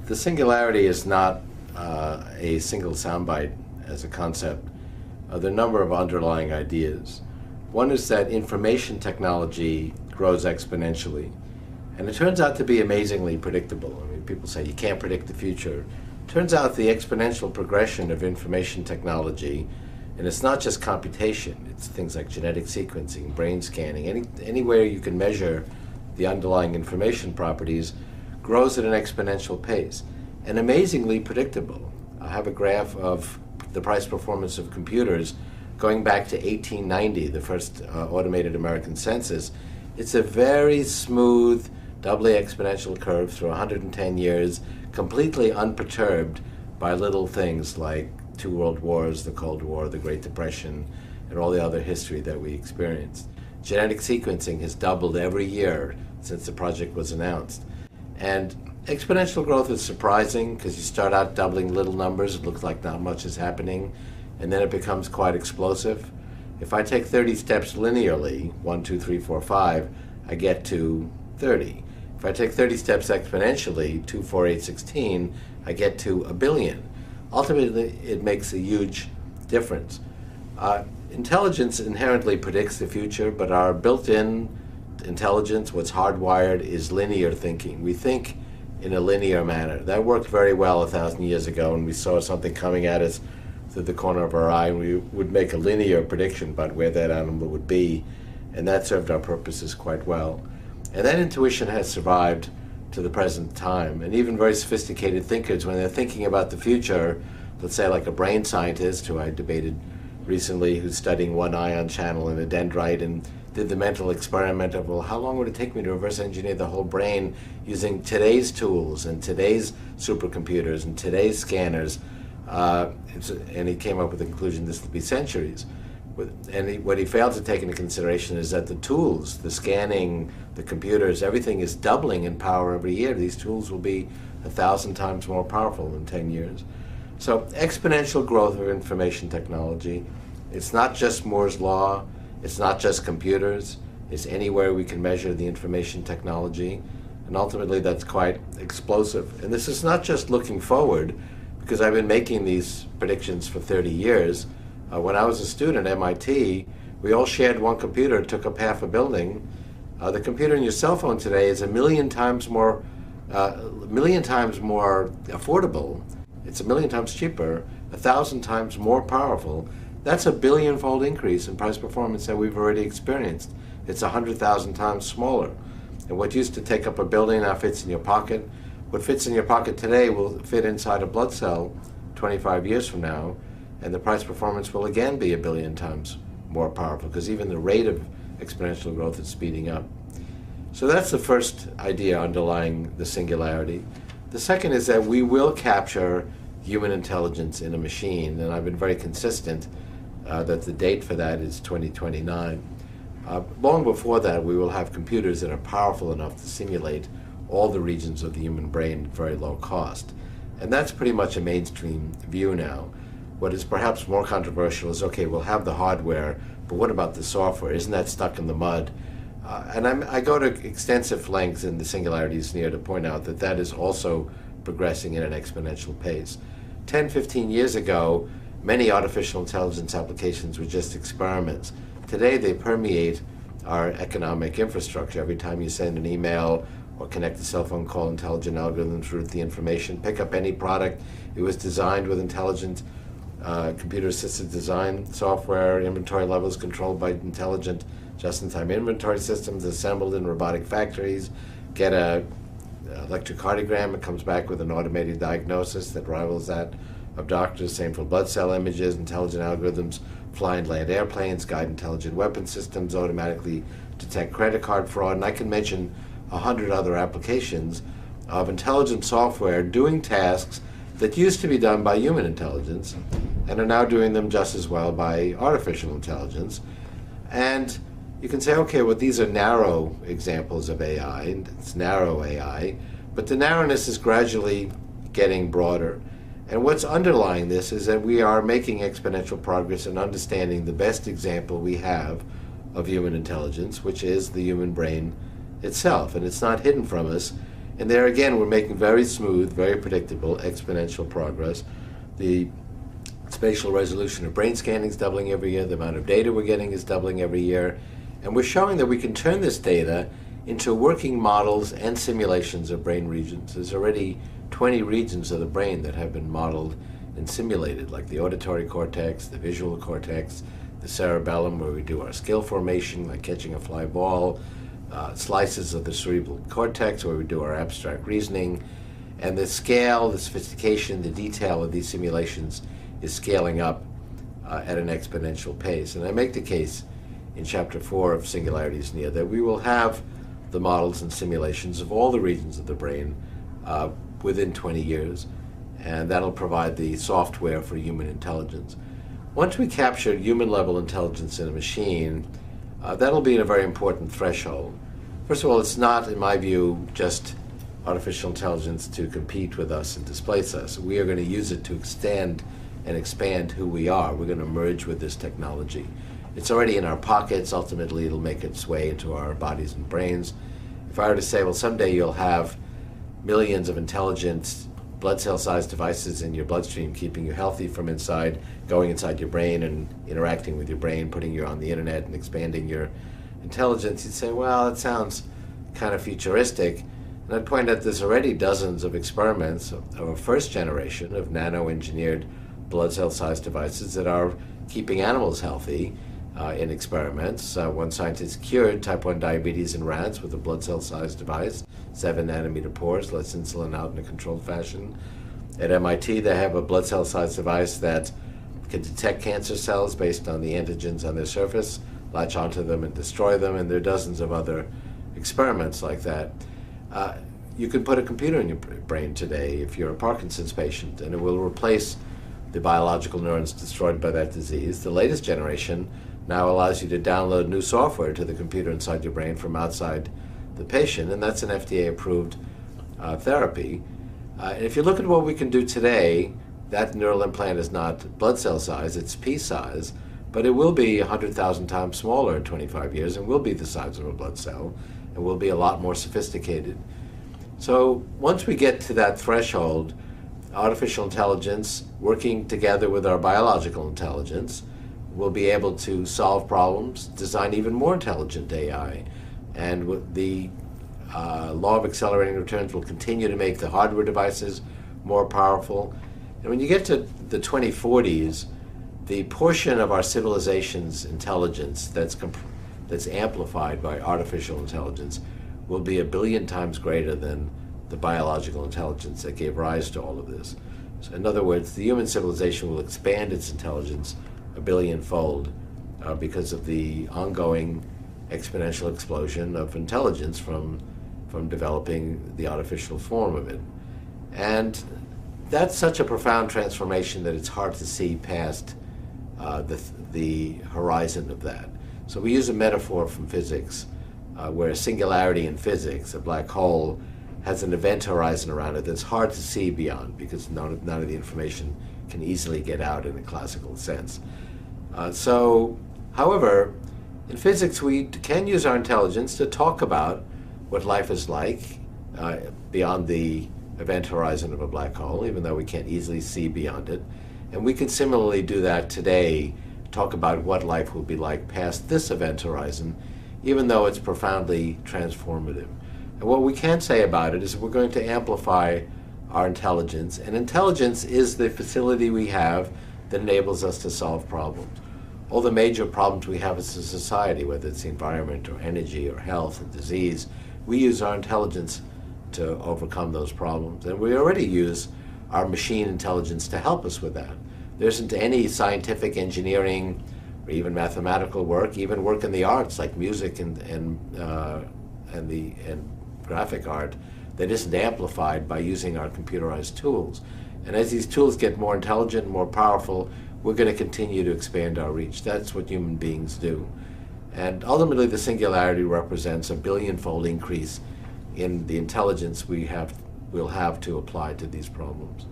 The singularity is not a single soundbite as a concept. There are a number of underlying ideas. One is that information technology grows exponentially, and it turns out to be amazingly predictable. I mean, people say you can't predict the future. Turns out the exponential progression of information technology, and it's not just computation, it's things like genetic sequencing, brain scanning, anywhere you can measure the underlying information properties, grows at an exponential pace and amazingly predictable. I have a graph of the price performance of computers going back to 1890, the first automated American census. It's a very smooth, doubly exponential curve through 110 years, completely unperturbed by little things like 2 world wars, the Cold War, the Great Depression, and all the other history that we experienced. Genetic sequencing has doubled every year since the project was announced. And exponential growth is surprising because you start out doubling little numbers, it looks like not much is happening, and then it becomes quite explosive. If I take 30 steps linearly, 1, 2, 3, 4, 5, I get to 30. If I take 30 steps exponentially, 2, 4, 8, 16, I get to a billion. Ultimately, it makes a huge difference. Intelligence inherently predicts the future, but our built-in intelligence, what's hardwired, is linear thinking. We think in a linear manner. That worked very well 1,000 years ago, and we saw something coming at us through the corner of our eye, and we would make a linear prediction about where that animal would be, and that served our purposes quite well. And that intuition has survived to the present time, and even very sophisticated thinkers, when they're thinking about the future, let's say like a brain scientist who I debated recently, who's studying one ion channel in a dendrite and did the mental experiment of, well, how long would it take me to reverse engineer the whole brain using today's tools and today's supercomputers and today's scanners? And he came up with the conclusion this will be centuries. And what he failed to take into consideration is that the tools, the scanning, the computers, everything is doubling in power every year. These tools will be 1,000 times more powerful in 10 years. So exponential growth of information technology. It's not just Moore's law. It's not just computers. It's anywhere we can measure the information technology. And ultimately, that's quite explosive. And this is not just looking forward, because I've been making these predictions for 30 years. When I was a student at MIT, we all shared one computer. It took up half a building. The computer in your cell phone today is a million times more affordable. It's a million times cheaper, 1,000 times more powerful. That's a billion-fold increase in price performance that we've already experienced. It's 100,000 times smaller. And what used to take up a building now fits in your pocket. What fits in your pocket today will fit inside a blood cell 25 years from now, and the price performance will again be a billion times more powerful, because even the rate of exponential growth is speeding up. So that's the first idea underlying the singularity. The second is that we will capture human intelligence in a machine, and I've been very consistent that the date for that is 2029. Long before that, we will have computers that are powerful enough to simulate all the regions of the human brain at very low cost. And that's pretty much a mainstream view now. What is perhaps more controversial is, okay, we'll have the hardware, but what about the software? Isn't that stuck in the mud? And I go to extensive lengths in the Singularities Near to point out that that is also progressing at an exponential pace. 10, 15 years ago, many artificial intelligence applications were just experiments. Today, they permeate our economic infrastructure. Every time you send an email or connect a cell phone call, intelligent algorithms route the information. Pick up any product. It was designed with intelligent computer-assisted design software, inventory levels controlled by intelligent just-in-time inventory systems assembled in robotic factories. Get a electrocardiogram, it comes back with an automated diagnosis that rivals that of doctors. Same for blood cell images, intelligent algorithms fly and land airplanes, guide intelligent weapon systems, automatically detect credit card fraud, and I can mention 100 other applications of intelligent software doing tasks that used to be done by human intelligence and are now doing them just as well by artificial intelligence. And you can say, okay, well, these are narrow examples of AI, and it's narrow AI, but the narrowness is gradually getting broader. And what's underlying this is that we are making exponential progress in understanding the best example we have of human intelligence, which is the human brain itself. And it's not hidden from us. And there again, we're making very smooth, very predictable, exponential progress. The spatial resolution of brain scanning is doubling every year. The amount of data we're getting is doubling every year. And we're showing that we can turn this data into working models and simulations of brain regions. There's already 20 regions of the brain that have been modeled and simulated, like the auditory cortex, the visual cortex, the cerebellum, where we do our skill formation, like catching a fly ball, slices of the cerebral cortex, where we do our abstract reasoning. And the scale, the sophistication, the detail of these simulations is scaling up at an exponential pace. And I make the case in Chapter 4 of Singularity's Near that we will have the models and simulations of all the regions of the brain within 20 years, and that'll provide the software for human intelligence. Once we capture human-level intelligence in a machine, that'll be a very important threshold. First of all, it's not, in my view, just artificial intelligence to compete with us and displace us. We are going to use it to extend and expand who we are. We're going to merge with this technology. It's already in our pockets. Ultimately, it'll make its way into our bodies and brains. If I were to say, well, someday you'll have millions of intelligent blood cell-sized devices in your bloodstream, keeping you healthy from inside, going inside your brain and interacting with your brain, putting you on the internet and expanding your intelligence, you'd say, well, that sounds kind of futuristic. And I'd point out there's already dozens of experiments of a first generation of nano-engineered blood cell-sized devices that are keeping animals healthy in experiments. One scientist cured type 1 diabetes in rats with a blood cell-sized device, 7 nanometer pores, lets insulin out in a controlled fashion. At MIT, they have a blood cell-sized device that can detect cancer cells based on the antigens on their surface, latch onto them and destroy them, and there are dozens of other experiments like that. You can put a computer in your brain today if you're a Parkinson's patient, and it will replace the biological neurons destroyed by that disease. The latest generation now allows you to download new software to the computer inside your brain from outside the patient, and that's an FDA-approved therapy. And if you look at what we can do today, that neural implant is not blood cell size, it's pea size, but it will be 100,000 times smaller in 25 years and will be the size of a blood cell and will be a lot more sophisticated. So once we get to that threshold, artificial intelligence working together with our biological intelligence will be able to solve problems, design even more intelligent AI, and with the law of accelerating returns will continue to make the hardware devices more powerful. And when you get to the 2040s, the portion of our civilization's intelligence that's amplified by artificial intelligence will be 1 billion times greater than the biological intelligence that gave rise to all of this. So in other words, the human civilization will expand its intelligence 1 billion-fold because of the ongoing exponential explosion of intelligence from developing the artificial form of it. And that's such a profound transformation that it's hard to see past the horizon of that. So we use a metaphor from physics where a singularity in physics, a black hole, has an event horizon around it that's hard to see beyond because none of the information can easily get out in a classical sense. However, in physics we can use our intelligence to talk about what life is like beyond the event horizon of a black hole, even though we can't easily see beyond it. And we can similarly do that today, talk about what life will be like past this event horizon, even though it's profoundly transformative. And what we can say about it is we're going to amplify our intelligence, and intelligence is the facility we have that enables us to solve problems. All the major problems we have as a society, whether it's the environment or energy or health and disease, we use our intelligence to overcome those problems. And we already use our machine intelligence to help us with that. There isn't any scientific engineering or even mathematical work, even work in the arts like music and graphic art, that isn't amplified by using our computerized tools. And as these tools get more intelligent and more powerful, we're going to continue to expand our reach. That's what human beings do. And ultimately, the singularity represents a billion-fold increase in the intelligence we'll have to apply to these problems.